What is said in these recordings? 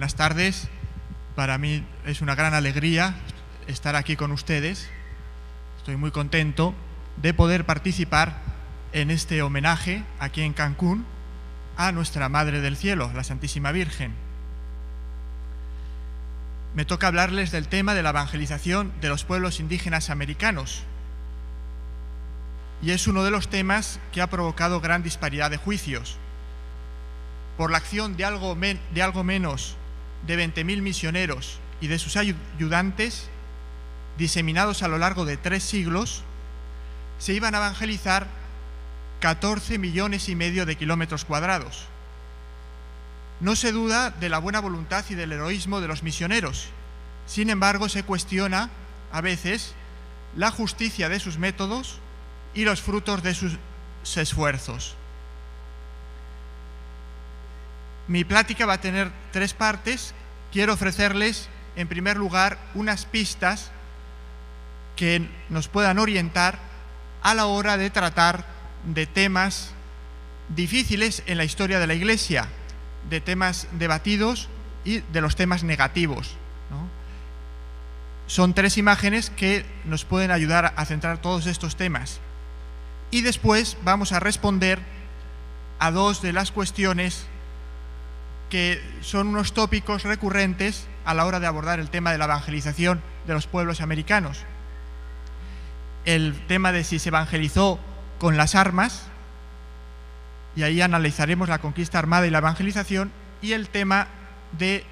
buenas tardes. Para mí es una gran alegría estar aquí con ustedes. Estoy muy contento de poder participar en este homenaje aquí en Cancún a nuestra Madre del Cielo, la Santísima Virgen. Me toca hablarles del tema de la evangelización de los pueblos indígenas americanos. Y es uno de los temas que ha provocado gran disparidad de juicios. Por la acción de algo menos de 20.000 misioneros y de sus ayudantes, diseminados a lo largo de 3 siglos, se iban a evangelizar 14,5 millones de kilómetros cuadrados. No se duda de la buena voluntad y del heroísmo de los misioneros. Sin embargo, se cuestiona a veces la justicia de sus métodos y los frutos de sus esfuerzos. Mi plática va a tener 3 partes. Quiero ofrecerles, en primer lugar, unas pistas que nos puedan orientar a la hora de tratar de temas difíciles en la historia de la Iglesia, de temas debatidos y de los temas negativos, ¿no? Son 3 imágenes que nos pueden ayudar a centrar todos estos temas. Y después vamos a responder a 2 de las cuestiones que son unos tópicos recurrentes a la hora de abordar el tema de la evangelización de los pueblos americanos. El tema de si se evangelizó con las armas, y ahí analizaremos la conquista armada y la evangelización, y el tema de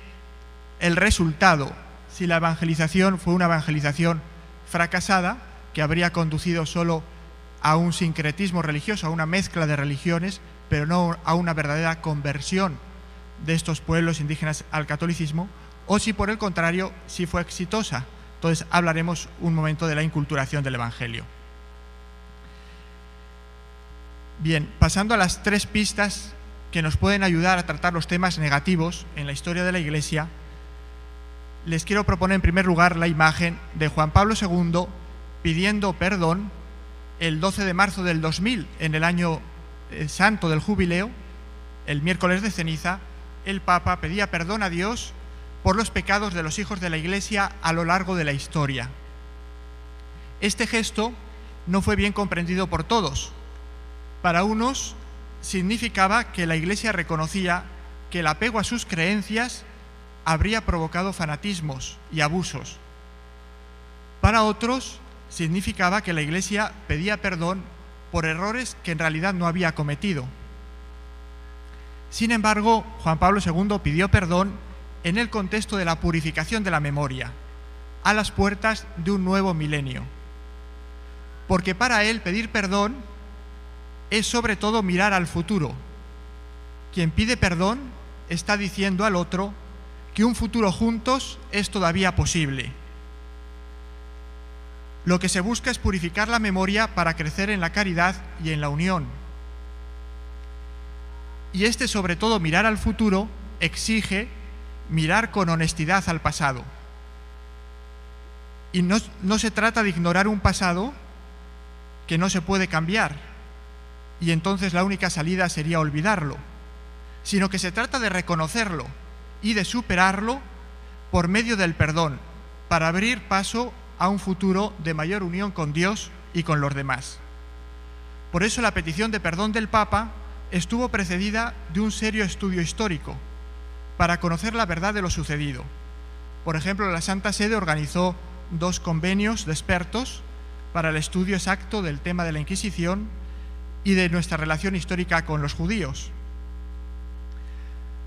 el resultado, si la evangelización fue una evangelización fracasada, que habría conducido solo a un sincretismo religioso, a una mezcla de religiones, pero no a una verdadera conversión de estos pueblos indígenas al catolicismo, o si por el contrario, si fue exitosa. Entonces hablaremos un momento de la inculturación del Evangelio. Bien, pasando a las 3 pistas que nos pueden ayudar a tratar los temas negativos en la historia de la Iglesia, les quiero proponer en primer lugar la imagen de Juan Pablo II pidiendo perdón el 12 de marzo del 2000, en el año santo del jubileo, el miércoles de ceniza. El Papa pedía perdón a Dios por los pecados de los hijos de la Iglesia a lo largo de la historia. Este gesto no fue bien comprendido por todos. Para unos significaba que la Iglesia reconocía que el apego a sus creencias habría provocado fanatismos y abusos. Para otros significaba que la Iglesia pedía perdón por errores que en realidad no había cometido. Sin embargo, Juan Pablo II pidió perdón en el contexto de la purificación de la memoria, a las puertas de un nuevo milenio. Porque para él pedir perdón es sobre todo mirar al futuro. Quien pide perdón está diciendo al otro que un futuro juntos es todavía posible. Lo que se busca es purificar la memoria para crecer en la caridad y en la unión. Y sobre todo mirar al futuro, exige mirar con honestidad al pasado. Y no se trata de ignorar un pasado que no se puede cambiar, y entonces la única salida sería olvidarlo, sino que se trata de reconocerlo y de superarlo por medio del perdón, para abrir paso a un futuro de mayor unión con Dios y con los demás. Por eso la petición de perdón del Papa estuvo precedida de un serio estudio histórico para conocer la verdad de lo sucedido. Por ejemplo, la Santa Sede organizó 2 convenios de expertos para el estudio exacto del tema de la Inquisición y de nuestra relación histórica con los judíos.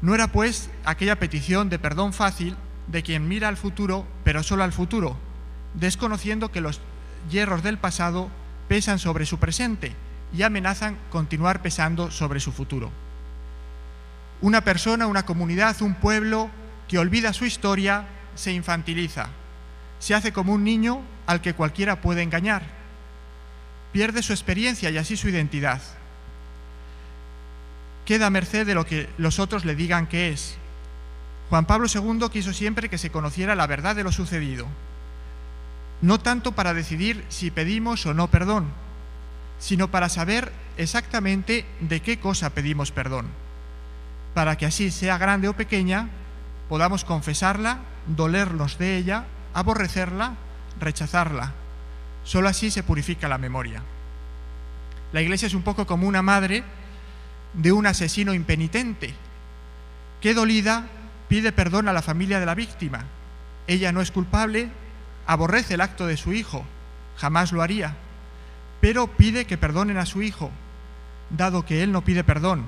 No era, pues, aquella petición de perdón fácil de quien mira al futuro, pero solo al futuro, desconociendo que los hierros del pasado pesan sobre su presente y amenazan continuar pesando sobre su futuro. Una persona, una comunidad, un pueblo que olvida su historia se infantiliza, se hace como un niño al que cualquiera puede engañar, pierde su experiencia y así su identidad. Queda a merced de lo que los otros le digan que es. Juan Pablo II quiso siempre que se conociera la verdad de lo sucedido, no tanto para decidir si pedimos o no perdón, sino para saber exactamente de qué cosa pedimos perdón, para que así sea grande o pequeña, podamos confesarla, dolernos de ella, aborrecerla, rechazarla. Solo así se purifica la memoria. La Iglesia es un poco como una madre de un asesino impenitente, que dolida pide perdón a la familia de la víctima. Ella no es culpable, aborrece el acto de su hijo, jamás lo haría, pero pide que perdonen a su hijo, dado que él no pide perdón.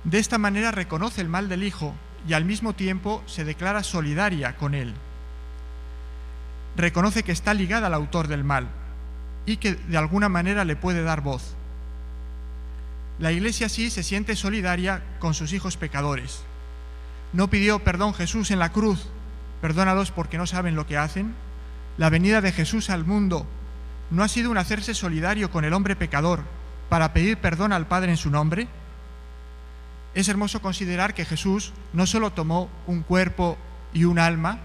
De esta manera reconoce el mal del hijo y al mismo tiempo se declara solidaria con él. Reconoce que está ligada al autor del mal y que de alguna manera le puede dar voz. La Iglesia así se siente solidaria con sus hijos pecadores. ¿No pidió perdón Jesús en la cruz? Perdónalos porque no saben lo que hacen. La venida de Jesús al mundo no ha sido un hacerse solidario con el hombre pecador para pedir perdón al Padre en su nombre. Es hermoso considerar que Jesús no solo tomó un cuerpo y un alma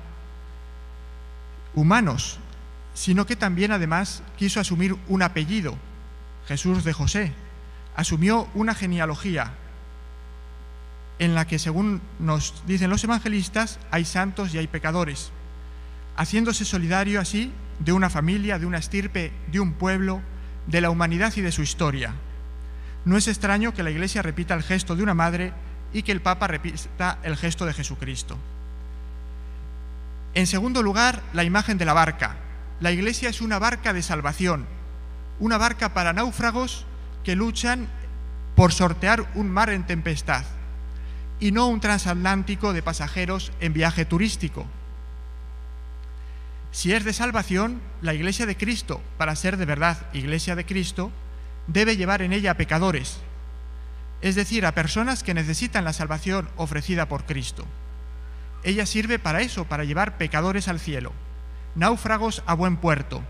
humanos, sino que también además quiso asumir un apellido, Jesús de José. Asumió una genealogía en la que, según nos dicen los evangelistas, hay santos y hay pecadores, haciéndose solidario así de una familia, de una estirpe, de un pueblo, de la humanidad y de su historia. No es extraño que la Iglesia repita el gesto de una madre y que el Papa repita el gesto de Jesucristo. En segundo lugar, la imagen de la barca. La Iglesia es una barca de salvación, una barca para náufragos que luchan por sortear un mar en tempestad y no un transatlántico de pasajeros en viaje turístico. Si es de salvación, la Iglesia de Cristo, para ser de verdad Iglesia de Cristo, debe llevar en ella a pecadores, es decir, a personas que necesitan la salvación ofrecida por Cristo. Ella sirve para eso, para llevar pecadores al cielo, náufragos a buen puerto.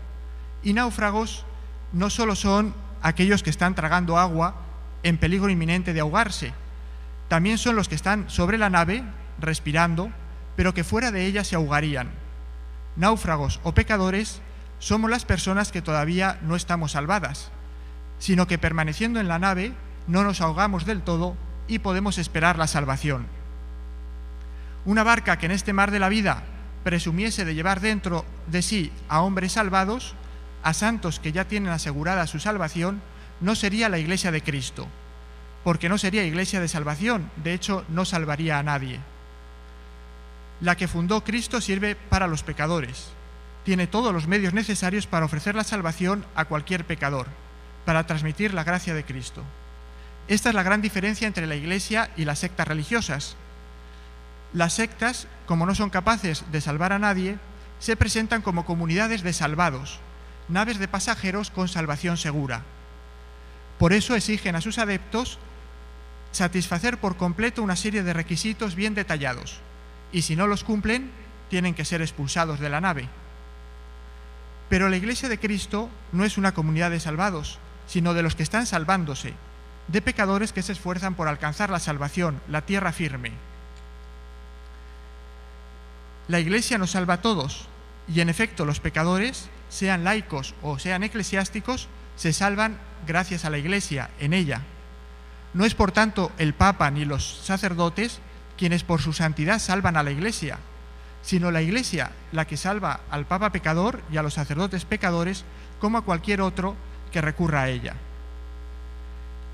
Y náufragos no solo son aquellos que están tragando agua en peligro inminente de ahogarse, también son los que están sobre la nave, respirando, pero que fuera de ella se ahogarían. Náufragos o pecadores somos las personas que todavía no estamos salvadas, sino que permaneciendo en la nave no nos ahogamos del todo y podemos esperar la salvación. Una barca que en este mar de la vida presumiese de llevar dentro de sí a hombres salvados, a santos que ya tienen asegurada su salvación, no sería la Iglesia de Cristo, porque no sería Iglesia de salvación, de hecho no salvaría a nadie. La que fundó Cristo sirve para los pecadores, tiene todos los medios necesarios para ofrecer la salvación a cualquier pecador, para transmitir la gracia de Cristo. Esta es la gran diferencia entre la Iglesia y las sectas religiosas. Las sectas, como no son capaces de salvar a nadie, se presentan como comunidades de salvados, naves de pasajeros con salvación segura. Por eso exigen a sus adeptos satisfacer por completo una serie de requisitos bien detallados, y si no los cumplen, tienen que ser expulsados de la nave. Pero la Iglesia de Cristo no es una comunidad de salvados, sino de los que están salvándose, de pecadores que se esfuerzan por alcanzar la salvación, la tierra firme. La Iglesia nos salva a todos, y en efecto los pecadores, sean laicos o sean eclesiásticos, se salvan gracias a la Iglesia, en ella. No es por tanto el Papa ni los sacerdotes quienes por su santidad salvan a la Iglesia, sino la Iglesia la que salva al Papa pecador y a los sacerdotes pecadores como a cualquier otro que recurra a ella.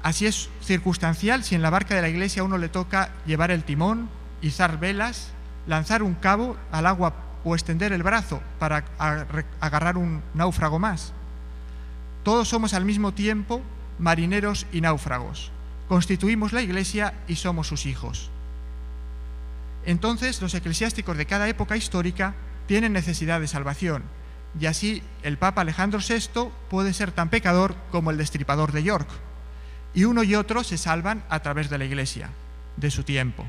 Así es circunstancial si en la barca de la Iglesia a uno le toca llevar el timón, izar velas, lanzar un cabo al agua o extender el brazo para agarrar un náufrago más. Todos somos al mismo tiempo marineros y náufragos. Constituimos la Iglesia y somos sus hijos. Entonces, los eclesiásticos de cada época histórica tienen necesidad de salvación, y así el Papa Alejandro VI puede ser tan pecador como el Destripador de York, y uno y otro se salvan a través de la Iglesia, de su tiempo.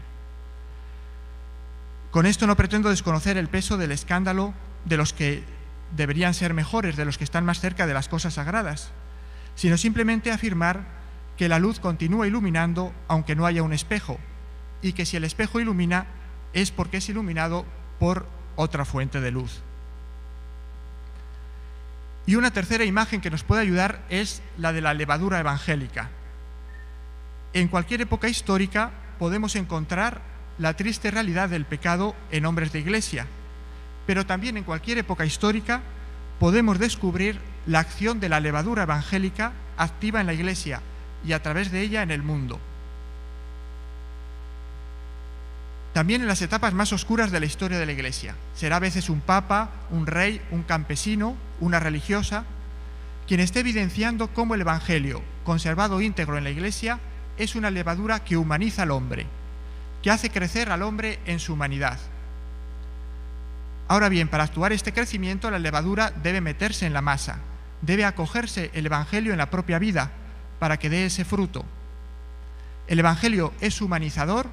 Con esto no pretendo desconocer el peso del escándalo de los que deberían ser mejores, de los que están más cerca de las cosas sagradas, sino simplemente afirmar que la luz continúa iluminando aunque no haya un espejo, y que si el espejo ilumina es porque es iluminado por otra fuente de luz. Y una tercera imagen que nos puede ayudar es la de la levadura evangélica. En cualquier época histórica podemos encontrar la triste realidad del pecado en hombres de iglesia, pero también en cualquier época histórica podemos descubrir la acción de la levadura evangélica activa en la iglesia y a través de ella en el mundo. También en las etapas más oscuras de la historia de la iglesia. Será a veces un papa, un rey, un campesino, una religiosa, quien esté evidenciando cómo el evangelio, conservado íntegro en la iglesia, es una levadura que humaniza al hombre, que hace crecer al hombre en su humanidad. Ahora bien, para actuar este crecimiento, la levadura debe meterse en la masa, debe acogerse el evangelio en la propia vida para que dé ese fruto. El evangelio es humanizador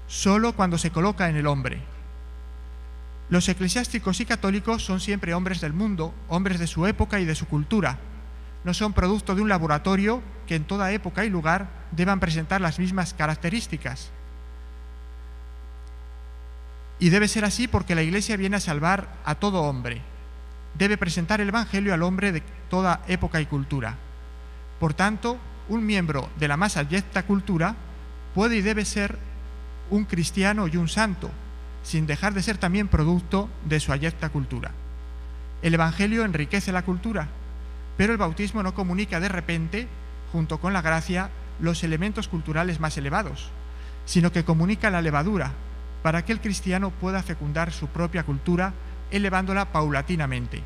solo cuando se coloca en el hombre. Los eclesiásticos y católicos son siempre hombres del mundo, hombres de su época y de su cultura. No son producto de un laboratorio que en toda época y lugar deban presentar las mismas características. Y debe ser así porque la Iglesia viene a salvar a todo hombre. Debe presentar el evangelio al hombre de toda época y cultura. Por tanto, un miembro de la más abyecta cultura puede y debe ser un cristiano y un santo, sin dejar de ser también producto de su abyecta cultura. El evangelio enriquece la cultura, pero el bautismo no comunica de repente, junto con la gracia, los elementos culturales más elevados, sino que comunica la levadura, para que el cristiano pueda fecundar su propia cultura, elevándola paulatinamente.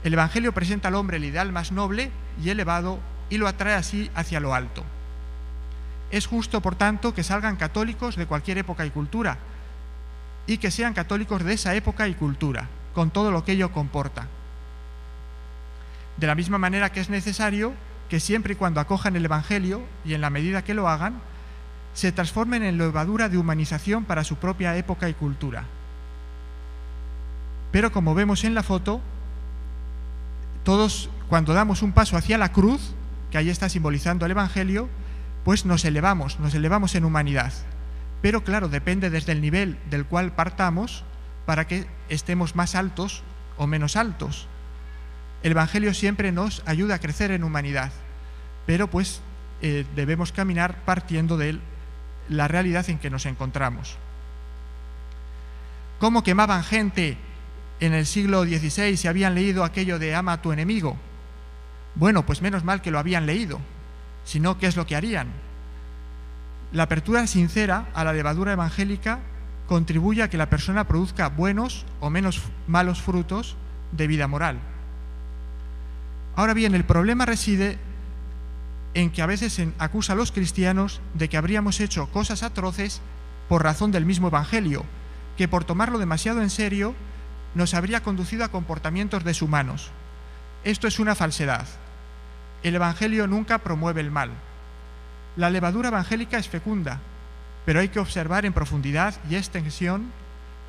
El evangelio presenta al hombre el ideal más noble y elevado y lo atrae así hacia lo alto. Es justo, por tanto, que salgan católicos de cualquier época y cultura, y que sean católicos de esa época y cultura, con todo lo que ello comporta. De la misma manera que es necesario que siempre y cuando acojan el evangelio, y en la medida que lo hagan, se transformen en levadura de humanización para su propia época y cultura. Pero como vemos en la foto, todos cuando damos un paso hacia la cruz, que ahí está simbolizando el evangelio, pues nos elevamos en humanidad. Pero claro, depende desde el nivel del cual partamos para que estemos más altos o menos altos. El evangelio siempre nos ayuda a crecer en humanidad, pero pues debemos caminar partiendo de la realidad en que nos encontramos. ¿Cómo quemaban gente en el siglo XVI si habían leído aquello de ama a tu enemigo? Bueno, pues menos mal que lo habían leído, si no, ¿qué es lo que harían? La apertura sincera a la levadura evangélica contribuye a que la persona produzca buenos o menos malos frutos de vida moral. Ahora bien, el problema reside en que a veces se acusa a los cristianos de que habríamos hecho cosas atroces por razón del mismo evangelio, que por tomarlo demasiado en serio nos habría conducido a comportamientos deshumanos. Esto es una falsedad. El evangelio nunca promueve el mal. La levadura evangélica es fecunda, pero hay que observar en profundidad y extensión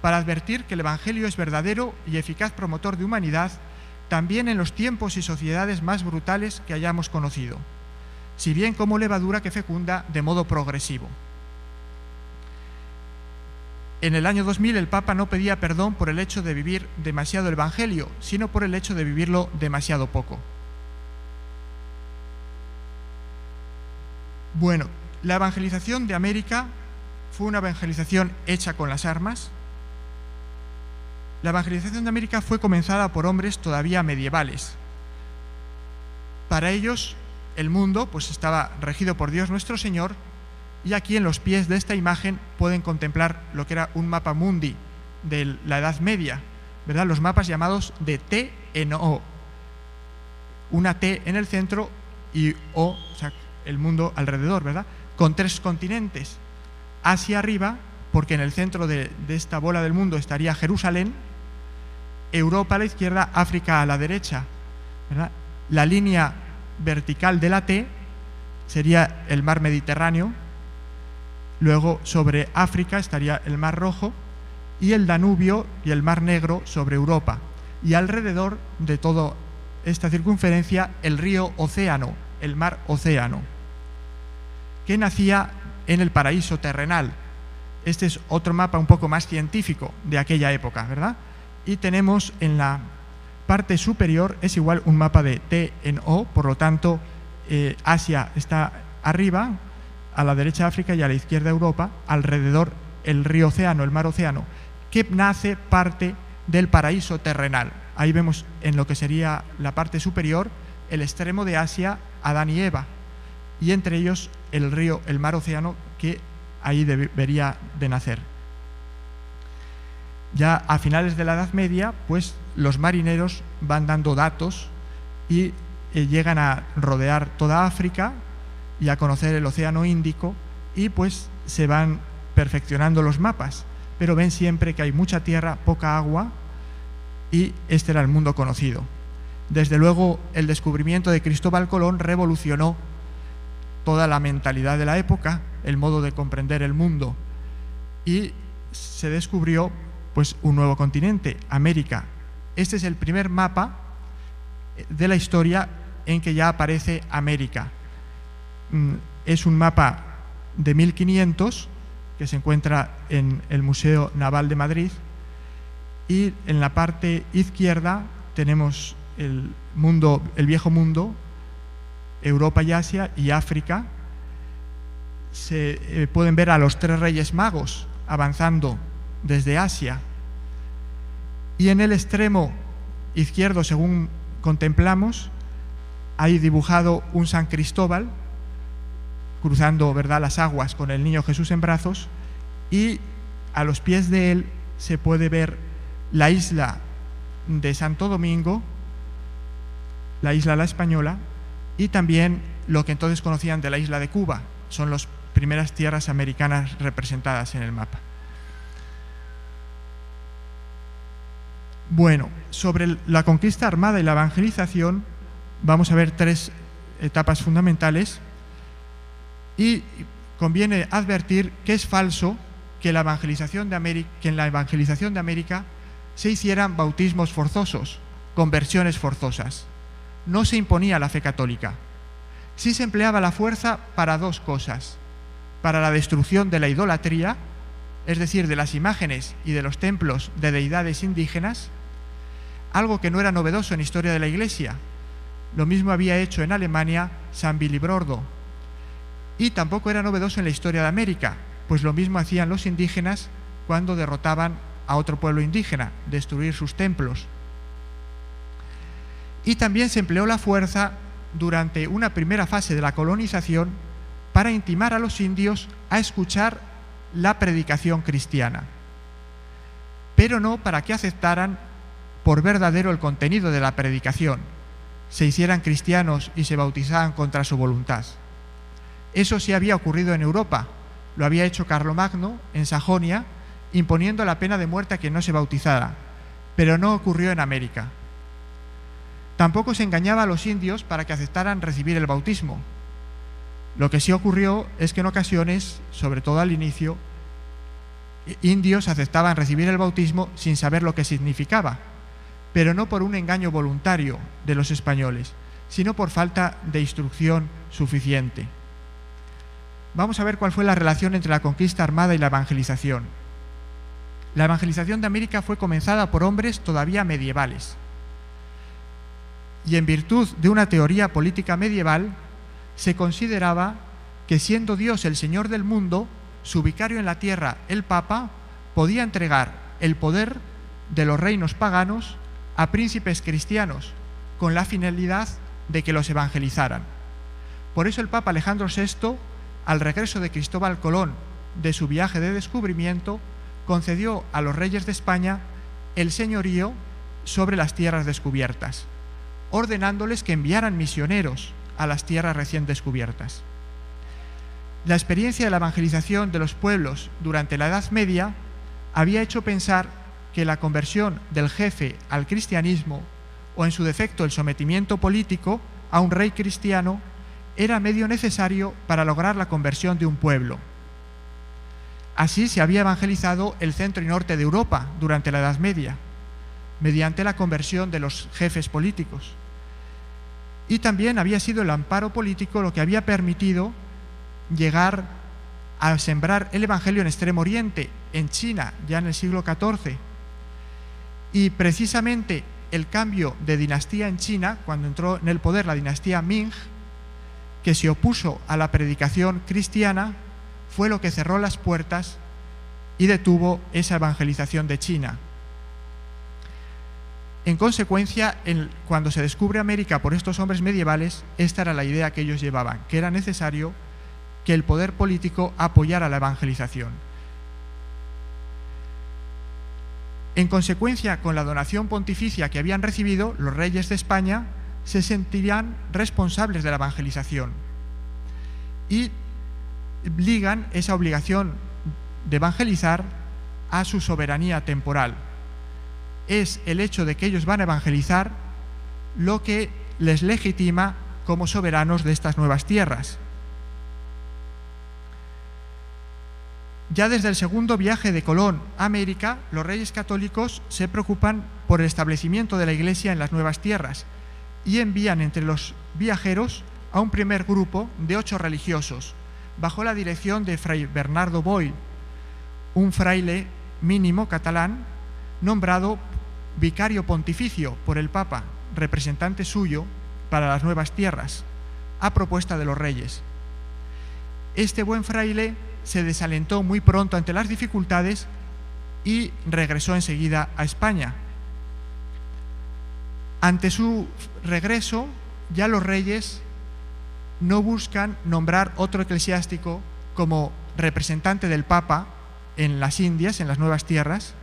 para advertir que el evangelio es verdadero y eficaz promotor de humanidad también en los tiempos y sociedades más brutales que hayamos conocido, si bien como levadura que fecunda de modo progresivo. En el año 2000 el Papa no pedía perdón por el hecho de vivir demasiado el evangelio, sino por el hecho de vivirlo demasiado poco. Bueno, la evangelización de América fue una evangelización hecha con las armas. La evangelización de América fue comenzada por hombres todavía medievales. Para ellos, el mundo pues estaba regido por Dios nuestro Señor, y aquí en los pies de esta imagen pueden contemplar lo que era un mapa mundi de la Edad Media, ¿verdad? Los mapas llamados de T en O. Una T en el centro y O, o sea, el mundo alrededor, ¿verdad? Con 3 continentes. Hacia arriba, porque en el centro de esta bola del mundo estaría Jerusalén, Europa a la izquierda, África a la derecha, ¿verdad? La línea vertical de la T sería el mar Mediterráneo, luego sobre África estaría el mar Rojo y el Danubio y el mar Negro sobre Europa, y alrededor de toda esta circunferencia el río Océano, el mar Océano, que nacía en el paraíso terrenal. Este es otro mapa un poco más científico de aquella época, ¿verdad? Y tenemos en la parte superior, es igual un mapa de T en O, por lo tanto Asia está arriba, a la derecha África y a la izquierda Europa, alrededor el río Océano, el mar Océano, que nace parte del paraíso terrenal. Ahí vemos en lo que sería la parte superior el extremo de Asia, Adán y Eva, y entre ellos el río, el mar Océano, que ahí debería de nacer. Ya a finales de la Edad Media, pues los marineros van dando datos y llegan a rodear toda África y a conocer el Océano Índico, y pues se van perfeccionando los mapas, pero ven siempre que hay mucha tierra, poca agua, y este era el mundo conocido. Desde luego, el descubrimiento de Cristóbal Colón revolucionó toda la mentalidad de la época, el modo de comprender el mundo, y se descubrió pues un nuevo continente, América. Este es el primer mapa de la historia en que ya aparece América. Es un mapa de 1500 que se encuentra en el Museo Naval de Madrid, y en la parte izquierda tenemos el viejo mundo, Europa y Asia y África. Se pueden ver a los 3 reyes magos avanzando desde Asia, y en el extremo izquierdo, según contemplamos, hay dibujado un San Cristóbal cruzando, ¿verdad?, las aguas con el niño Jesús en brazos, y a los pies de él se puede ver la isla de Santo Domingo, la isla La Española, y también lo que entonces conocían de la isla de Cuba. Son las primeras tierras americanas representadas en el mapa. Bueno, sobre la conquista armada y la evangelización vamos a ver 3 etapas fundamentales, y conviene advertir que es falso que en la evangelización de América se hicieran bautismos forzosos, conversiones forzosas. No se imponía la fe católica. Sí se empleaba la fuerza para 2 cosas: para la destrucción de la idolatría, es decir, de las imágenes y de los templos de deidades indígenas, algo que no era novedoso en la historia de la Iglesia. Lo mismo había hecho en Alemania San Vilibrordo, y tampoco era novedoso en la historia de América, pues lo mismo hacían los indígenas cuando derrotaban a otro pueblo indígena, destruir sus templos. Y también se empleó la fuerza durante una primera fase de la colonización para intimar a los indios a escuchar la predicación cristiana, pero no para que aceptaran por verdadero el contenido de la predicación, se hicieran cristianos y se bautizaran contra su voluntad. Eso sí había ocurrido en Europa. Lo había hecho Carlomagno en Sajonia, imponiendo la pena de muerte a quien no se bautizara, pero no ocurrió en América. Tampoco se engañaba a los indios para que aceptaran recibir el bautismo. Lo que sí ocurrió es que en ocasiones, sobre todo al inicio, indios aceptaban recibir el bautismo sin saber lo que significaba, pero no por un engaño voluntario de los españoles, sino por falta de instrucción suficiente. Vamos a ver cuál fue la relación entre la conquista armada y la evangelización. La evangelización de América fue comenzada por hombres todavía medievales, y en virtud de una teoría política medieval se consideraba que, siendo Dios el Señor del mundo, su vicario en la tierra, el Papa, podía entregar el poder de los reinos paganos a príncipes cristianos con la finalidad de que los evangelizaran. Por eso el Papa Alejandro VI, al regreso de Cristóbal Colón de su viaje de descubrimiento, concedió a los reyes de España el señorío sobre las tierras descubiertas, ordenándoles que enviaran misioneros a las tierras recién descubiertas. La experiencia de la evangelización de los pueblos durante la Edad Media había hecho pensar que la conversión del jefe al cristianismo, o en su defecto el sometimiento político a un rey cristiano, era medio necesario para lograr la conversión de un pueblo. Así se había evangelizado el centro y norte de Europa durante la Edad Media, mediante la conversión de los jefes políticos. Y también había sido el amparo político lo que había permitido llegar a sembrar el Evangelio en Extremo Oriente, en China, ya en el siglo XIV. Y precisamente el cambio de dinastía en China, cuando entró en el poder la dinastía Ming, que se opuso a la predicación cristiana fue lo que cerró las puertas y detuvo esa evangelización de China. En consecuencia, cuando se descubre América por estos hombres medievales, esta era la idea que ellos llevaban, que era necesario que el poder político apoyara la evangelización. En consecuencia, con la donación pontificia que habían recibido, los reyes de España se sentirían responsables de la evangelización y ligan esa obligación de evangelizar a su soberanía temporal. Es el hecho de que ellos van a evangelizar lo que les legitima como soberanos de estas nuevas tierras. Ya desde el segundo viaje de Colón a América, los reyes católicos se preocupan por el establecimiento de la Iglesia en las nuevas tierras y envían entre los viajeros a un primer grupo de 8 religiosos, bajo la dirección de Fray Bernardo Boil, un fraile mínimo catalán nombrado vicario pontificio por el Papa, representante suyo para las nuevas tierras, a propuesta de los reyes. Este buen fraile se desalentó muy pronto ante las dificultades y regresó enseguida a España. Ante su regreso, ya los reyes no buscan nombrar otro eclesiástico como representante del Papa en las Indias, en las nuevas tierras,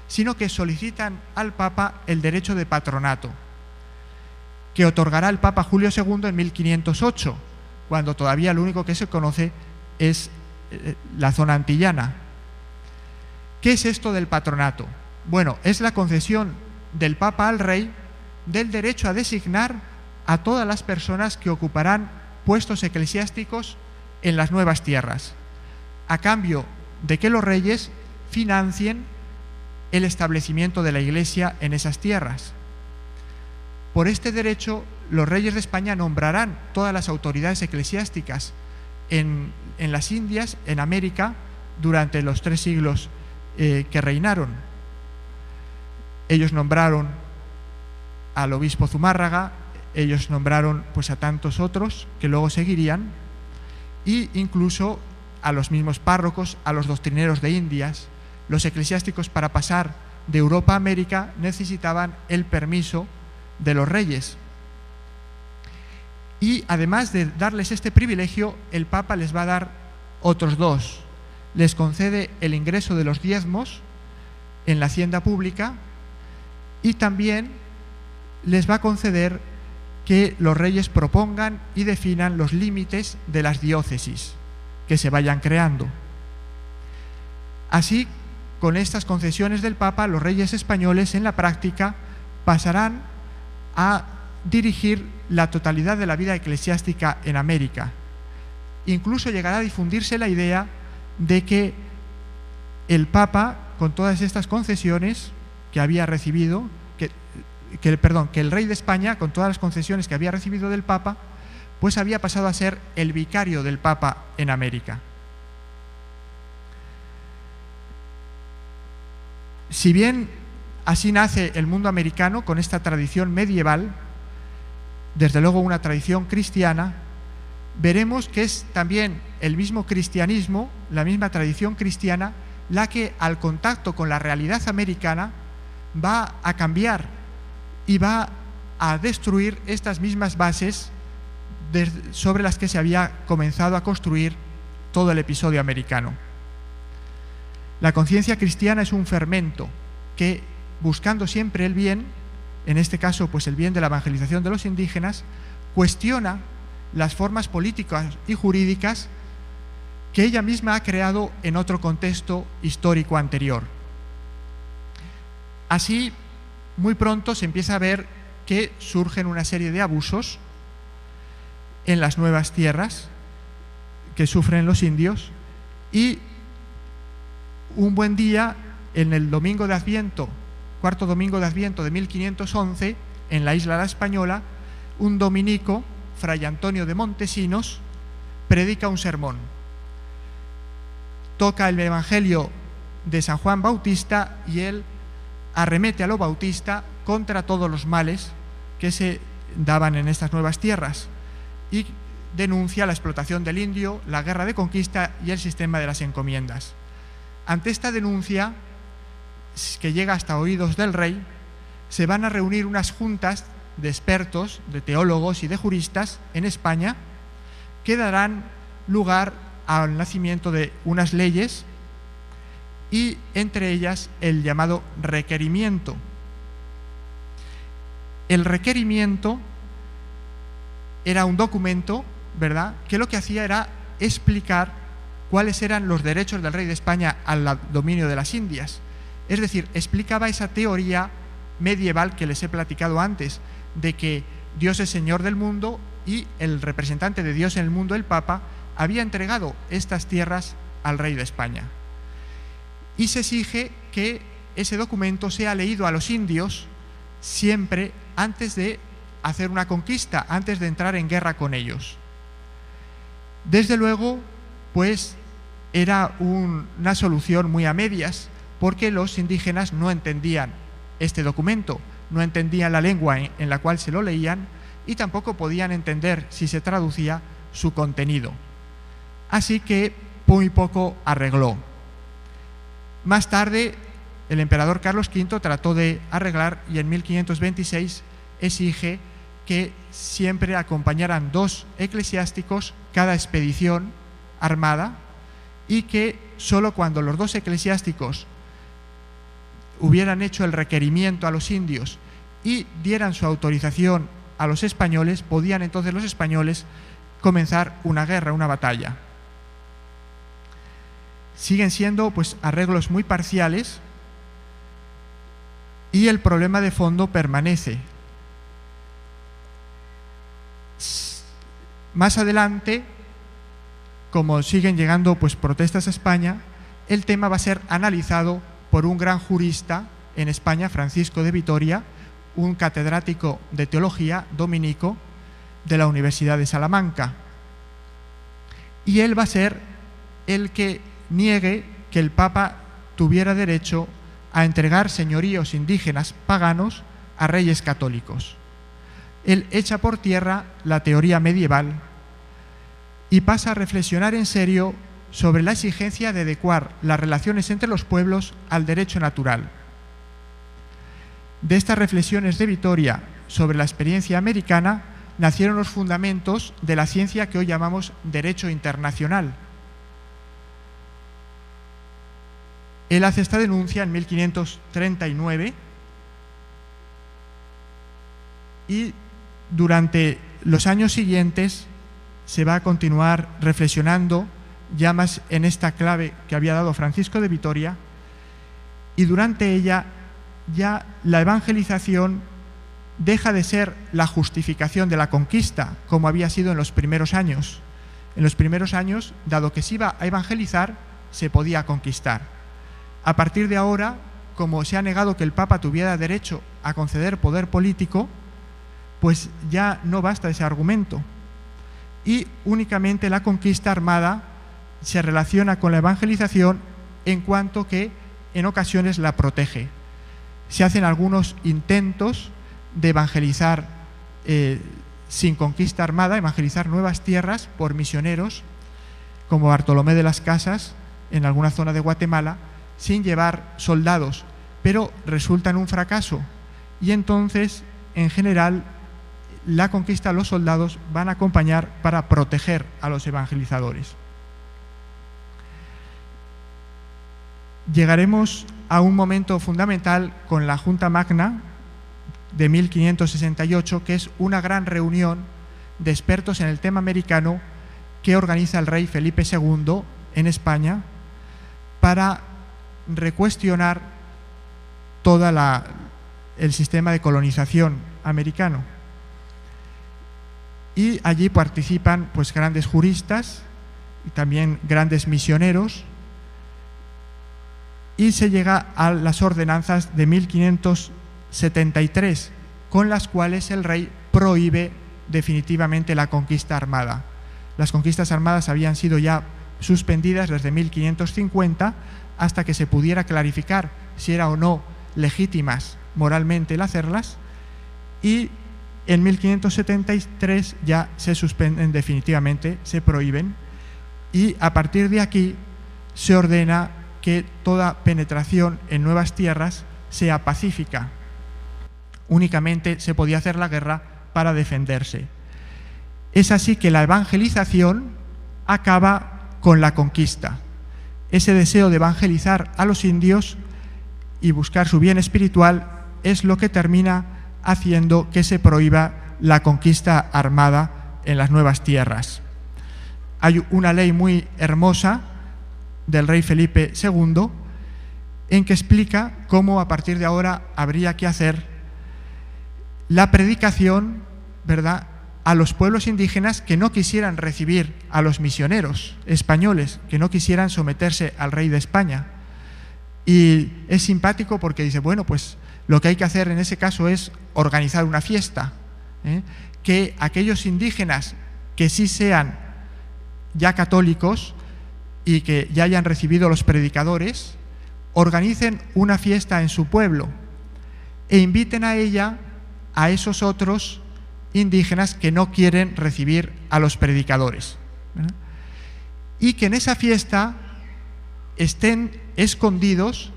sino que solicitan al Papa el derecho de patronato, que otorgará el Papa Julio II en 1508, cuando todavía lo único que se conoce es la zona antillana. ¿Qué es esto del patronato? Bueno, es la concesión del Papa al rey del derecho a designar a todas las personas que ocuparán puestos eclesiásticos en las nuevas tierras, a cambio de que los reyes financien el establecimiento de la Iglesia en esas tierras. Por este derecho, los reyes de España nombrarán todas las autoridades eclesiásticas en las Indias, en América, durante los 3 siglos que reinaron. Ellos nombraron al obispo Zumárraga, ellos nombraron pues a tantos otros que luego seguirían, e incluso a los mismos párrocos, a los doctrineros de Indias. Los eclesiásticos, para pasar de Europa a América, necesitaban el permiso de los reyes. Y además de darles este privilegio, el Papa les va a dar otros 2. Les concede el ingreso de los diezmos en la hacienda pública y también les va a conceder que los reyes propongan y definan los límites de las diócesis que se vayan creando. Así, con estas concesiones del Papa, los reyes españoles en la práctica pasarán a dirigir la totalidad de la vida eclesiástica en América. Incluso llegará a difundirse la idea de que el Papa, con todas estas concesiones que había recibido, que el rey de España, con todas las concesiones que había recibido del Papa, pues había pasado a ser el vicario del Papa en América. Si bien así nace el mundo americano, con esta tradición medieval, desde luego una tradición cristiana, veremos que es también el mismo cristianismo, la misma tradición cristiana, la que al contacto con la realidad americana va a cambiar y va a destruir estas mismas bases sobre las que se había comenzado a construir todo el episodio americano. La conciencia cristiana es un fermento que, buscando siempre el bien, en este caso pues el bien de la evangelización de los indígenas, cuestiona las formas políticas y jurídicas que ella misma ha creado en otro contexto histórico anterior. Así, muy pronto se empieza a ver que surgen una serie de abusos en las nuevas tierras que sufren los indios, y un buen día, en el domingo de Adviento, cuarto domingo de Adviento de 1511, en la isla La Española, un dominico, Fray Antonio de Montesinos, predica un sermón. Toca el Evangelio de San Juan Bautista y él arremete a lo bautista contra todos los males que se daban en estas nuevas tierras, y denuncia la explotación del indio, la guerra de conquista y el sistema de las encomiendas. Ante esta denuncia, que llega hasta oídos del rey, se van a reunir unas juntas de expertos, de teólogos y de juristas en España, que darán lugar al nacimiento de unas leyes y entre ellas el llamado requerimiento. El requerimiento era un documento, ¿verdad?, que lo que hacía era explicar cuáles eran los derechos del rey de España al dominio de las Indias. Es decir, explicaba esa teoría medieval que les he platicado antes, de que Dios es Señor del mundo y el representante de Dios en el mundo, el Papa, había entregado estas tierras al rey de España. Y se exige que ese documento sea leído a los indios siempre antes de hacer una conquista, antes de entrar en guerra con ellos. Desde luego, pues era una solución muy a medias, porque los indígenas no entendían este documento, no entendían la lengua en la cual se lo leían y tampoco podían entender, si se traducía, su contenido. Así que muy poco arregló. Más tarde, el emperador Carlos V trató de arreglar y en 1526 exige que siempre acompañaran 2 eclesiásticos cada expedición armada y que solo cuando los 2 eclesiásticos hubieran hecho el requerimiento a los indios y dieran su autorización a los españoles, podían entonces los españoles comenzar una guerra, una batalla. Siguen siendo pues arreglos muy parciales y el problema de fondo permanece. Más adelante, como siguen llegando pues protestas a España, el tema va a ser analizado por un gran jurista en España, Francisco de Vitoria, un catedrático de teología dominico de la Universidad de Salamanca. Y él va a ser el que niegue que el Papa tuviera derecho a entregar señoríos indígenas paganos a reyes católicos. Él echa por tierra la teoría medieval y pasa a reflexionar en serio sobre la exigencia de adecuar las relaciones entre los pueblos al derecho natural. De estas reflexiones de Vitoria sobre la experiencia americana nacieron los fundamentos de la ciencia que hoy llamamos derecho internacional. Él hace esta denuncia en 1539 y durante los años siguientes se va a continuar reflexionando ya más en esta clave que había dado Francisco de Vitoria, y durante ella ya la evangelización deja de ser la justificación de la conquista, como había sido en los primeros años. En los primeros años, dado que se iba a evangelizar, se podía conquistar. A partir de ahora, como se ha negado que el Papa tuviera derecho a conceder poder político, pues ya no basta ese argumento. Y únicamente la conquista armada se relaciona con la evangelización en cuanto que en ocasiones la protege. Se hacen algunos intentos de evangelizar sin conquista armada, evangelizar nuevas tierras por misioneros, como Bartolomé de las Casas, en alguna zona de Guatemala, sin llevar soldados, pero resultan un fracaso. Y entonces, en general, la conquista de los soldados van a acompañar para proteger a los evangelizadores. Llegaremos a un momento fundamental con la Junta Magna de 1568, que es una gran reunión de expertos en el tema americano que organiza el rey Felipe II en España para recuestionar todo el sistema de colonización americano. Y allí participan pues grandes juristas y también grandes misioneros, y se llega a las ordenanzas de 1573, con las cuales el rey prohíbe definitivamente la conquista armada. Las conquistas armadas habían sido ya suspendidas desde 1550 hasta que se pudiera clarificar si era o no legítimas moralmente el hacerlas, y en 1573 ya se suspenden definitivamente, se prohíben, y a partir de aquí se ordena que toda penetración en nuevas tierras sea pacífica. Únicamente se podía hacer la guerra para defenderse. Es así que la evangelización acaba con la conquista. Ese deseo de evangelizar a los indios y buscar su bien espiritual es lo que termina haciendo que se prohíba la conquista armada en las nuevas tierras. Hay una ley muy hermosa del rey Felipe II en que explica cómo a partir de ahora habría que hacer la predicación, ¿verdad?, a los pueblos indígenas que no quisieran recibir a los misioneros españoles, que no quisieran someterse al rey de España. Y es simpático porque dice, bueno, pues lo que hay que hacer en ese caso es organizar una fiesta, que aquellos indígenas que sí sean ya católicos y que ya hayan recibido los predicadores, organicen una fiesta en su pueblo e inviten a ella a esos otros indígenas que no quieren recibir a los predicadores, ¿verdad? Y que en esa fiesta estén escondidos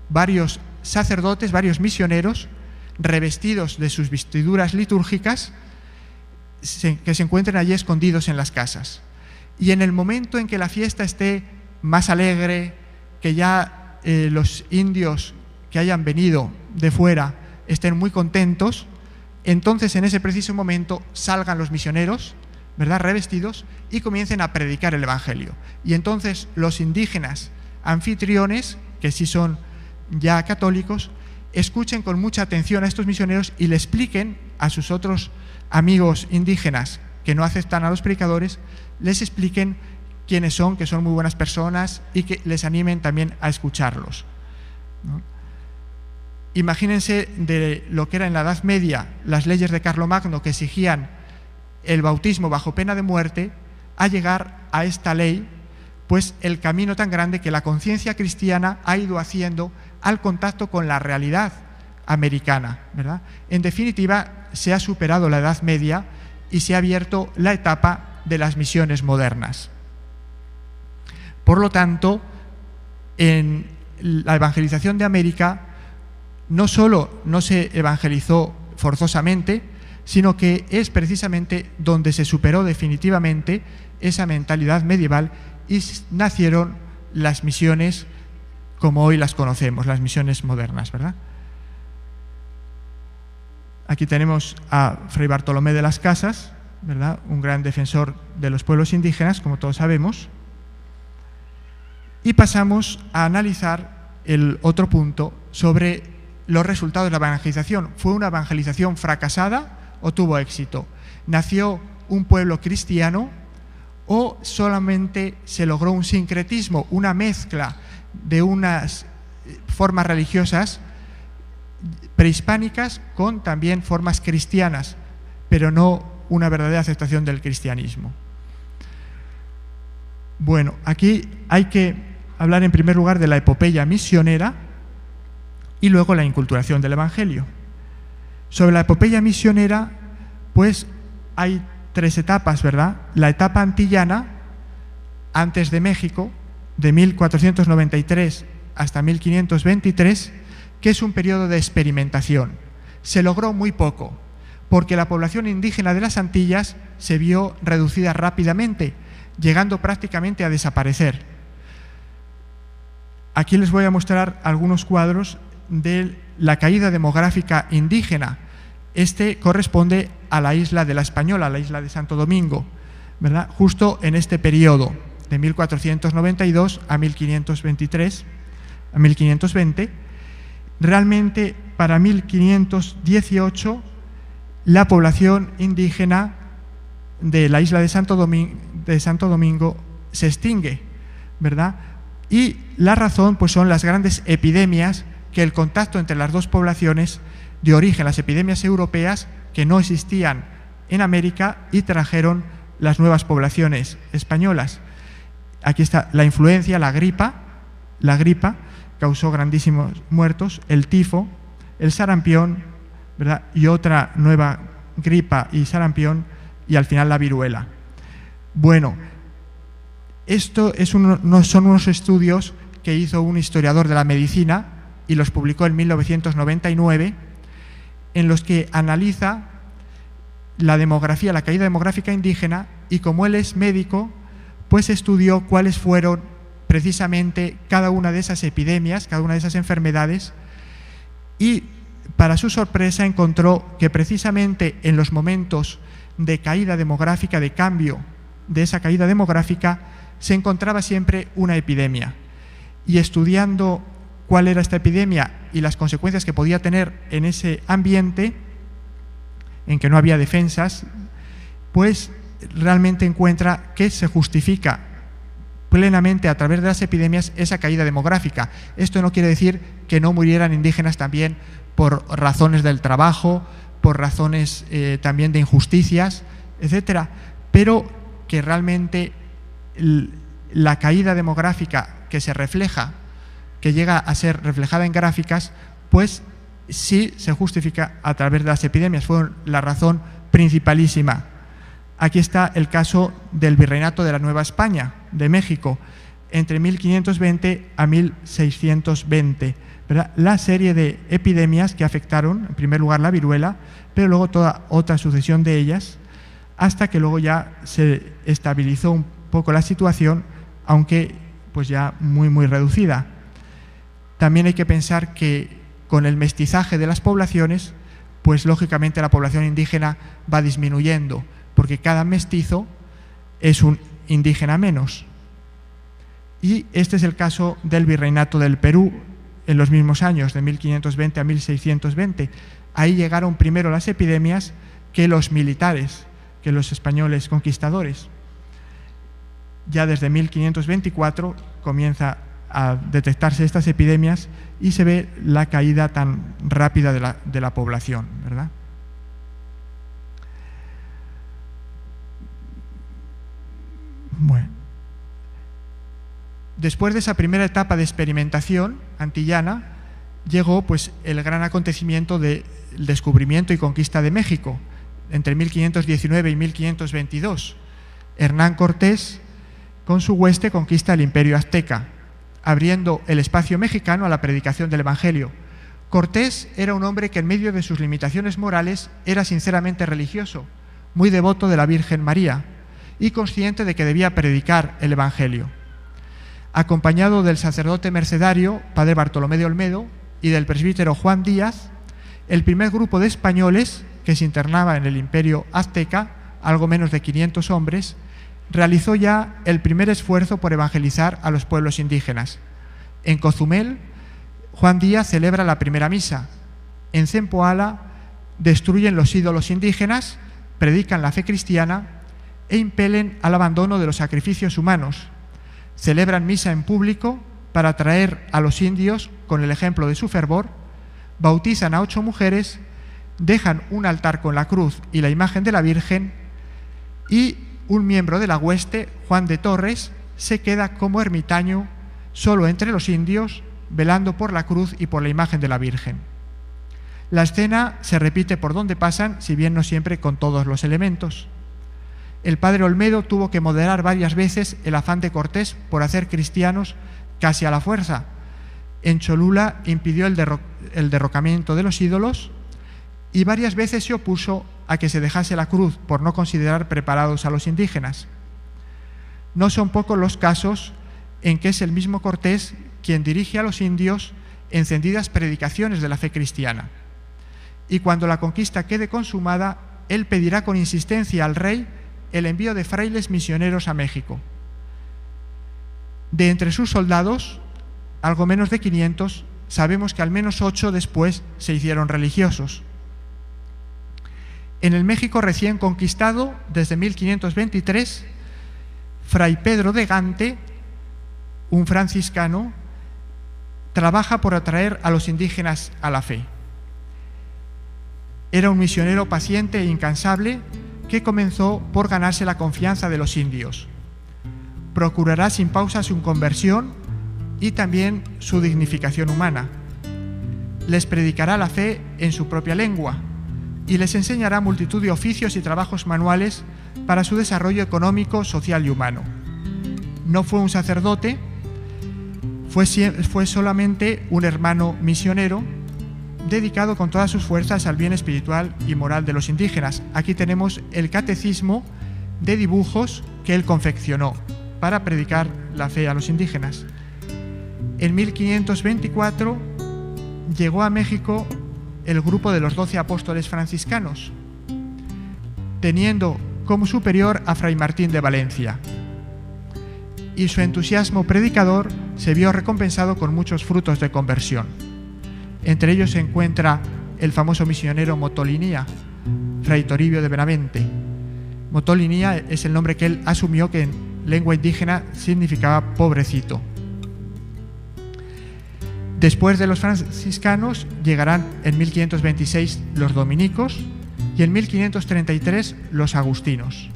varios sacerdotes, varios misioneros, revestidos de sus vestiduras litúrgicas, que se encuentren allí escondidos en las casas. Y en el momento en que la fiesta esté más alegre, que ya los indios que hayan venido de fuera estén muy contentos, entonces en ese preciso momento salgan los misioneros, ¿verdad?, revestidos, y comiencen a predicar el Evangelio. Y entonces los indígenas anfitriones, que sí son ya católicos, escuchen con mucha atención a estos misioneros y le expliquen a sus otros amigos indígenas que no aceptan a los predicadores, les expliquen quiénes son, que son muy buenas personas, y que les animen también a escucharlos, ¿no? Imagínense de lo que era en la Edad Media las leyes de Carlomagno que exigían el bautismo bajo pena de muerte, a llegar a esta ley, pues el camino tan grande que la conciencia cristiana ha ido haciendo al contacto con la realidad americana, ¿verdad? En definitiva, se ha superado la Edad Media y se ha abierto la etapa de las misiones modernas. Por lo tanto, en la evangelización de América no solo no se evangelizó forzosamente, sino que es precisamente donde se superó definitivamente esa mentalidad medieval y nacieron las misiones como hoy las conocemos, las misiones modernas, ¿verdad? Aquí tenemos a Fray Bartolomé de las Casas, ¿verdad?, un gran defensor de los pueblos indígenas, como todos sabemos. Y pasamos a analizar el otro punto sobre los resultados de la evangelización. ¿Fue una evangelización fracasada o tuvo éxito? ¿Nació un pueblo cristiano o solamente se logró un sincretismo, una mezcla de unas formas religiosas prehispánicas con también formas cristianas, pero no una verdadera aceptación del cristianismo? Bueno, aquí hay que hablar en primer lugar de la epopeya misionera y luego la inculturación del Evangelio. Sobre la epopeya misionera, pues hay tres etapas, ¿verdad? La etapa antillana, antes de México, de 1493 hasta 1523, que es un periodo de experimentación. Se logró muy poco, porque la población indígena de las Antillas se vio reducida rápidamente, llegando prácticamente a desaparecer. Aquí les voy a mostrar algunos cuadros de la caída demográfica indígena. Este corresponde a la isla de la Española, a la isla de Santo Domingo, ¿verdad?, justo en este periodo, de 1492 a 1523, a 1520. Realmente, para 1518, la población indígena de la isla de Santo Domingo se extingue, ¿verdad? Y la razón, pues, son las grandes epidemias que el contacto entre las dos poblaciones dio origen, las epidemias europeas que no existían en América y trajeron las nuevas poblaciones españolas. Aquí está la influencia, la gripa causó grandísimos muertos, el tifo, el sarampión, ¿verdad?, y otra nueva gripa y sarampión, y al final la viruela. Bueno, esto son unos estudios que hizo un historiador de la medicina y los publicó en 1999, en los que analiza la demografía, la caída demográfica indígena, y como él es médico, pues estudió cuáles fueron precisamente cada una de esas epidemias, cada una de esas enfermedades, y para su sorpresa encontró que precisamente en los momentos de caída demográfica, de cambio de esa caída demográfica, se encontraba siempre una epidemia. Y estudiando cuál era esta epidemia y las consecuencias que podía tener en ese ambiente, en que no había defensas, pues realmente encuentra que se justifica plenamente a través de las epidemias esa caída demográfica. Esto no quiere decir que no murieran indígenas también por razones del trabajo, por razones también de injusticias, etcétera, pero que realmente la caída demográfica que se refleja, que llega a ser reflejada en gráficas, pues sí se justifica a través de las epidemias. Fue la razón principalísima. Aquí está el caso del Virreinato de la Nueva España, de México, entre 1520 a 1620. ¿Verdad? La serie de epidemias que afectaron, en primer lugar la viruela, pero luego toda otra sucesión de ellas, hasta que luego ya se estabilizó un poco la situación, aunque pues ya muy reducida. También hay que pensar que con el mestizaje de las poblaciones, pues lógicamente la población indígena va disminuyendo, porque cada mestizo es un indígena menos. Y este es el caso del Virreinato del Perú en los mismos años, de 1520 a 1620. Ahí llegaron primero las epidemias que los militares, que los españoles conquistadores. Ya desde 1524 comienza a detectarse estas epidemias y se ve la caída tan rápida de la población, ¿verdad? Bueno. Después de esa primera etapa de experimentación antillana, llegó pues el gran acontecimiento del descubrimiento y conquista de México, entre 1519 y 1522. Hernán Cortés, con su hueste, conquista el Imperio Azteca, abriendo el espacio mexicano a la predicación del Evangelio. Cortés era un hombre que en medio de sus limitaciones morales era sinceramente religioso, muy devoto de la Virgen María y consciente de que debía predicar el Evangelio. Acompañado del sacerdote mercedario, padre Bartolomé de Olmedo, y del presbítero Juan Díaz, el primer grupo de españoles que se internaba en el Imperio Azteca, algo menos de 500 hombres, realizó ya el primer esfuerzo por evangelizar a los pueblos indígenas. En Cozumel, Juan Díaz celebra la primera misa. En Zempoala destruyen los ídolos indígenas, predican la fe cristiana e impelen al abandono de los sacrificios humanos. Celebran misa en público para atraer a los indios con el ejemplo de su fervor, bautizan a 8 mujeres, dejan un altar con la cruz y la imagen de la Virgen, y un miembro de la hueste, Juan de Torres, se queda como ermitaño solo entre los indios, velando por la cruz y por la imagen de la Virgen. La escena se repite por donde pasan, si bien no siempre con todos los elementos. El padre Olmedo tuvo que moderar varias veces el afán de Cortés por hacer cristianos casi a la fuerza. En Cholula impidió el derrocamiento de los ídolos y varias veces se opuso a que se dejase la cruz por no considerar preparados a los indígenas. No son pocos los casos en que es el mismo Cortés quien dirige a los indios encendidas predicaciones de la fe cristiana. Y cuando la conquista quede consumada, él pedirá con insistencia al rey el envío de frailes misioneros a México. De entre sus soldados, algo menos de 500, sabemos que al menos 8 después se hicieron religiosos. En el México recién conquistado, desde 1523, Fray Pedro de Gante, un franciscano, trabaja por atraer a los indígenas a la fe. Era un misionero paciente e incansable que comenzó por ganarse la confianza de los indios. Procurará sin pausa su conversión y también su dignificación humana. Les predicará la fe en su propia lengua, y les enseñará multitud de oficios y trabajos manuales para su desarrollo económico, social y humano. No fue un sacerdote, fue solamente un hermano misionero dedicado con todas sus fuerzas al bien espiritual y moral de los indígenas. Aquí tenemos el catecismo de dibujos que él confeccionó para predicar la fe a los indígenas. En 1524 llegó a México el grupo de los 12 apóstoles franciscanos, teniendo como superior a Fray Martín de Valencia. Y su entusiasmo predicador se vio recompensado con muchos frutos de conversión. Entre ellos se encuentra el famoso misionero Motolinía, Fray Toribio de Benavente. Motolinía es el nombre que él asumió, que en lengua indígena significaba pobrecito. Después de los franciscanos llegarán en 1526 los dominicos y en 1533 los agustinos.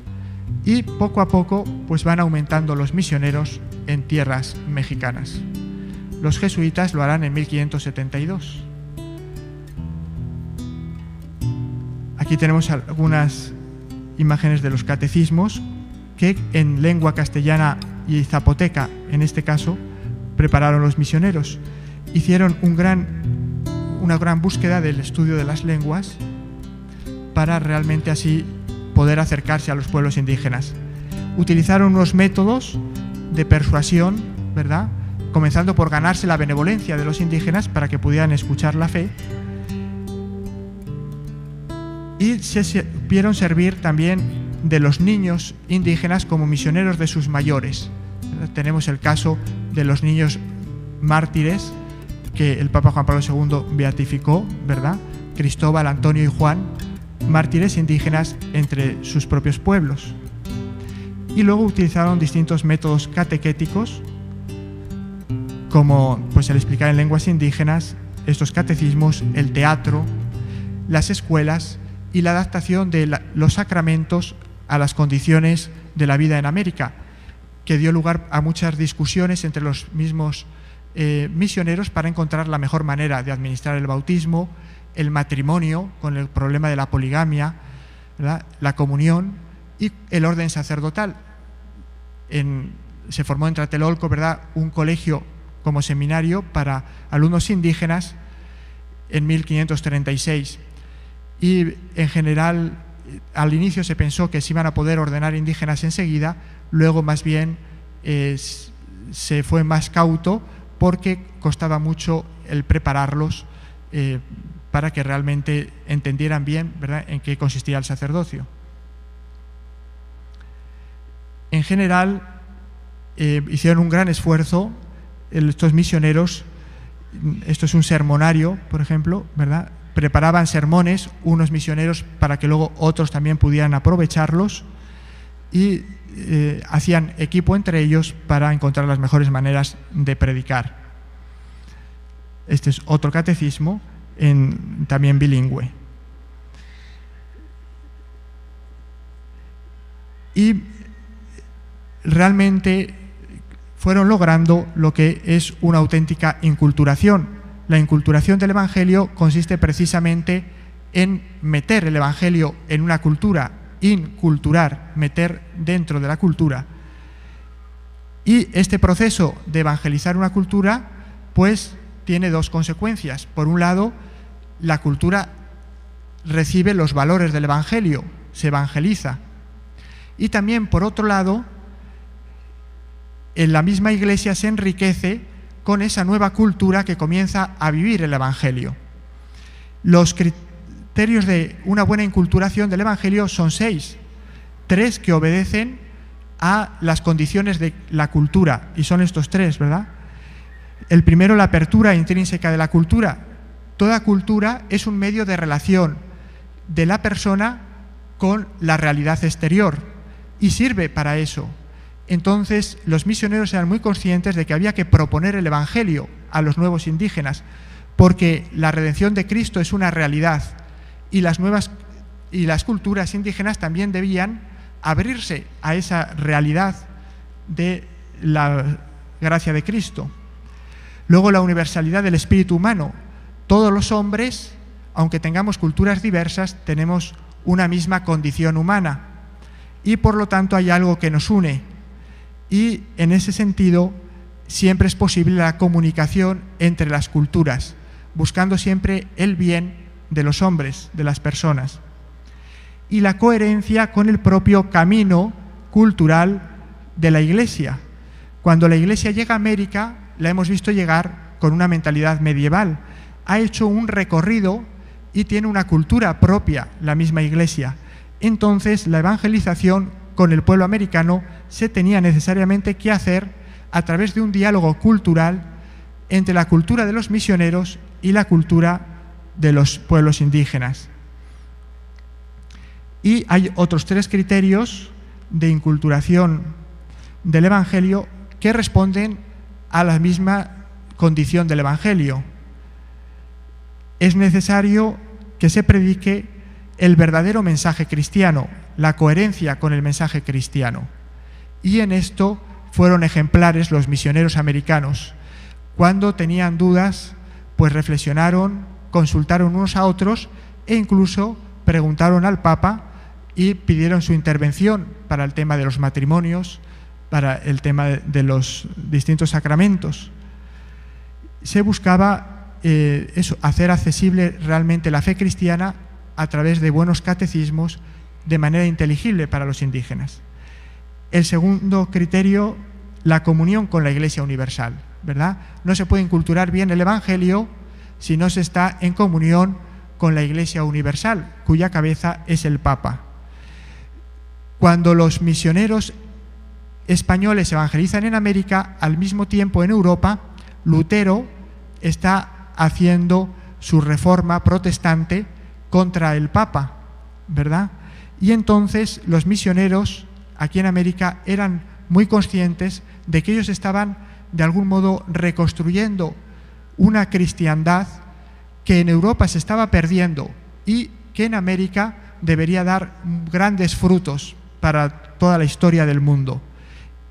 Y poco a poco pues van aumentando los misioneros en tierras mexicanas. Los jesuitas lo harán en 1572. Aquí tenemos algunas imágenes de los catecismos que en lengua castellana y zapoteca, en este caso, prepararon los misioneros. Hicieron una gran búsqueda del estudio de las lenguas para realmente así poder acercarse a los pueblos indígenas. Utilizaron unos métodos de persuasión, ¿verdad?, comenzando por ganarse la benevolencia de los indígenas para que pudieran escuchar la fe, y se supieron servir también de los niños indígenas como misioneros de sus mayores. Tenemos el caso de los niños mártires que el Papa Juan Pablo II beatificó, ¿verdad? Cristóbal, Antonio y Juan, mártires indígenas entre sus propios pueblos. Y luego utilizaron distintos métodos catequéticos, como pues el explicar en lenguas indígenas, estos catecismos, el teatro, las escuelas y la adaptación de los sacramentos a las condiciones de la vida en América, que dio lugar a muchas discusiones entre los mismos misioneros para encontrar la mejor manera de administrar el bautismo, el matrimonio con el problema de la poligamia, ¿verdad?, la comunión y el orden sacerdotal. Se formó en Tlatelolco, ¿verdad?, un colegio como seminario para alumnos indígenas en 1536. Y en general, al inicio se pensó que se iban a poder ordenar indígenas enseguida, luego más bien se fue más cauto porque costaba mucho el prepararlos para que realmente entendieran bien, ¿verdad?, en qué consistía el sacerdocio. En general, hicieron un gran esfuerzo estos misioneros. Esto es un sermonario, por ejemplo, ¿verdad? Preparaban sermones unos misioneros para que luego otros también pudieran aprovecharlos, y hacían equipo entre ellos para encontrar las mejores maneras de predicar. Este es otro catecismo, también bilingüe. Y realmente fueron logrando lo que es una auténtica inculturación. La inculturación del Evangelio consiste precisamente en meter el Evangelio en una cultura, inculturar, meter dentro de la cultura. Y este proceso de evangelizar una cultura, pues, tiene dos consecuencias. Por un lado, la cultura recibe los valores del Evangelio, se evangeliza. Y también, por otro lado, en la misma Iglesia se enriquece con esa nueva cultura que comienza a vivir el Evangelio. Los criterios de una buena inculturación del Evangelio son 6. 3 que obedecen a las condiciones de la cultura, y son estos 3, ¿verdad? El primero, la apertura intrínseca de la cultura. Toda cultura es un medio de relación de la persona con la realidad exterior y sirve para eso. Entonces, los misioneros eran muy conscientes de que había que proponer el Evangelio a los nuevos indígenas, porque la redención de Cristo es una realidad, y las culturas indígenas también debían abrirse a esa realidad de la gracia de Cristo. Luego, la universalidad del espíritu humano. Todos los hombres aunque tengamos culturas diversas, tenemos una misma condición humana y por lo tanto hay algo que nos une. Y en ese sentido siempre es posible la comunicación entre las culturas, buscando siempre el bien de los hombres, de las personas. Y la coherencia con el propio camino cultural de la Iglesia. Cuando la Iglesia llega a América, la hemos visto llegar con una mentalidad medieval. Ha hecho un recorrido y tiene una cultura propia, la misma Iglesia. Entonces, la evangelización con el pueblo americano se tenía necesariamente que hacer a través de un diálogo cultural entre la cultura de los misioneros y la cultura de los pueblos indígenas. Y hay otros 3 criterios de inculturación del Evangelio que responden a la misma condición del Evangelio. Es necesario que se predique el verdadero mensaje cristiano, la coherencia con el mensaje cristiano. Y en esto fueron ejemplares los misioneros americanos. Cuando tenían dudas, pues reflexionaron, consultaron unos a otros e incluso preguntaron al Papa y pidieron su intervención para el tema de los matrimonios, para el tema de los distintos sacramentos. Se buscaba hacer accesible realmente la fe cristiana a través de buenos catecismos de manera inteligible para los indígenas. El segundo criterio, la comunión con la Iglesia universal, ¿verdad? No se puede inculturar bien el Evangelio si no se está en comunión con la Iglesia universal, cuya cabeza es el Papa. Cuando los misioneros españoles evangelizan en América, al mismo tiempo en Europa, Lutero está haciendo su reforma protestante contra el Papa, ¿verdad? Y entonces los misioneros aquí en América eran muy conscientes de que ellos estaban de algún modo reconstruyendo una cristiandad que en Europa se estaba perdiendo y que en América debería dar grandes frutos para toda la historia del mundo.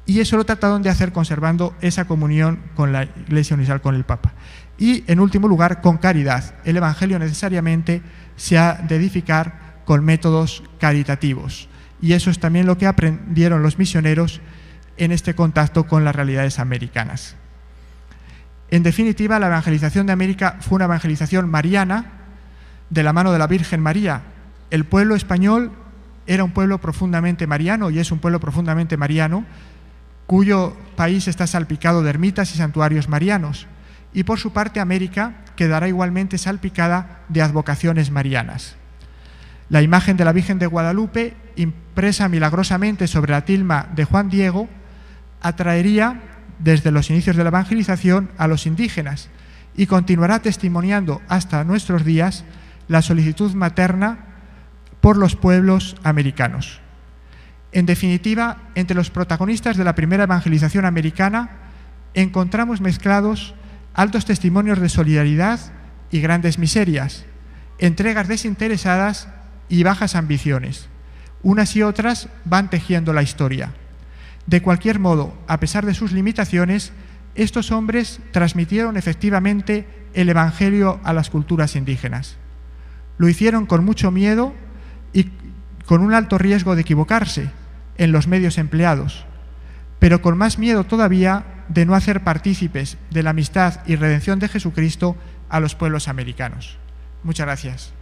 Y eso lo trataron de hacer conservando esa comunión con la Iglesia Universal, con el Papa. Y, en último lugar, con caridad. El Evangelio necesariamente se ha de edificar con métodos caritativos. Y eso es también lo que aprendieron los misioneros en este contacto con las realidades americanas. En definitiva, la evangelización de América fue una evangelización mariana, de la mano de la Virgen María. El pueblo español era un pueblo profundamente mariano y es un pueblo profundamente mariano, cuyo país está salpicado de ermitas y santuarios marianos. Y por su parte, América quedará igualmente salpicada de advocaciones marianas. La imagen de la Virgen de Guadalupe, impresa milagrosamente sobre la tilma de Juan Diego, atraería desde los inicios de la evangelización a los indígenas y continuará testimoniando hasta nuestros días la solicitud materna por los pueblos americanos. En definitiva, entre los protagonistas de la primera evangelización americana encontramos mezclados altos testimonios de solidaridad y grandes miserias, entregas desinteresadas y bajas ambiciones. Unas y otras van tejiendo la historia. De cualquier modo, a pesar de sus limitaciones, estos hombres transmitieron efectivamente el Evangelio a las culturas indígenas. Lo hicieron con mucho miedo y con un alto riesgo de equivocarse en los medios empleados, pero con más miedo todavía de no hacer partícipes de la amistad y redención de Jesucristo a los pueblos americanos. Muchas gracias.